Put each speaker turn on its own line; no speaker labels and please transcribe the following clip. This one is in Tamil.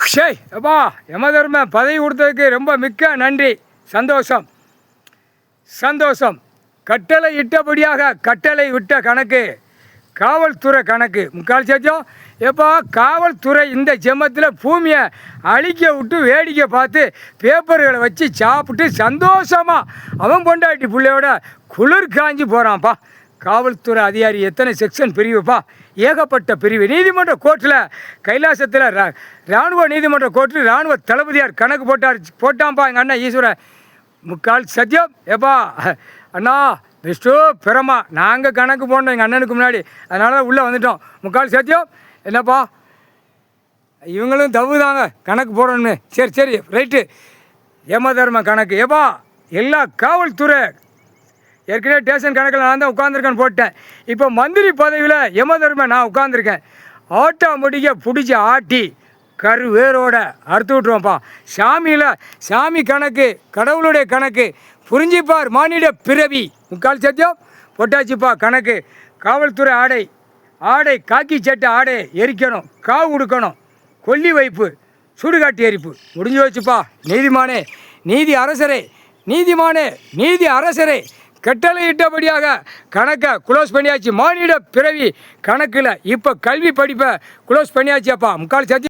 ஷேய் அப்பா யமதர்ம பதவி கொடுத்ததுக்கு ரொம்ப மிக்க நன்றி. சந்தோஷம் சந்தோஷம். கட்டளை இட்டபடியாக கட்டளை விட்ட கணக்கு காவல்துறை கணக்கு முக்கால் சத்தியம். எப்போ காவல்துறை இந்த ஜென்மத்தில் பூமியை அழிக்க விட்டு வேடிக்கை பார்த்து பேப்பர்களை வச்சு சாப்பிட்டு சந்தோஷமாக அவன் பொண்டாட்டி பிள்ளையோட குளிர் காஞ்சி போகிறான்ப்பா. காவல்துறை அதிகாரி எத்தனை செக்ஷன் பிரிவுப்பா, ஏகப்பட்ட பிரிவு. நீதிமன்ற கோர்ட்டில் கைலாசத்தில் இராணுவ நீதிமன்ற கோர்ட்டில் இராணுவ தளபதியார் கணக்கு போட்டான்ப்பா எங்கள் அண்ணன் ஈஸ்வரன். முக்கால் சத்தியம். எப்பா அண்ணா பெஸ்ட்டோ பிரமா நாங்கள் கணக்கு போனோம் எங்கள் அண்ணனுக்கு முன்னாடி, அதனால தான் உள்ளே வந்துட்டோம். முக்கால் சத்தியம். என்னப்பா இவங்களும் தப்பு தாங்க கணக்கு போடணும்னு. சரி சரி ரைட்டு. யமதர்ம கணக்கு ஏப்பா எல்லா காவல்துறை ஏற்கனவே ஸ்டேஷன் கணக்கில் நான் தான் உட்காந்துருக்கேன்னு போட்டேன். இப்போ மந்திரி பதவியில் யமதர்ம நான் உட்காந்துருக்கேன். ஆட்டோமேட்டிக்காக பிடிச்சி ஆட்டி கரு வேரோட அறுத்து விட்ருவோம்ப்பா. சாமி கணக்கு கடவுளுடைய கணக்கு புரிஞ்சிப்பார் மானிட பிறவி. முக்கால் சத்தியம் பொட்டாச்சிப்பா கணக்கு. காவல்துறை ஆடை காக்கி சட்டை ஆடை எரிக்கணும், காவு கொடுக்கணும், கொல்லி வைப்பு, சுடுகாட்டு எரிப்பு முடிஞ்சு வச்சுப்பா. நீதிமானே நீதி அரசரே கட்டளையிட்டபடியாக கணக்கை குளோஸ் பண்ணியாச்சு. மானிட பிறவி கணக்கில் இப்போ கல்வி படிப்பை குளோஸ் பண்ணியாச்சியாப்பா. முக்கால் சத்தியம்.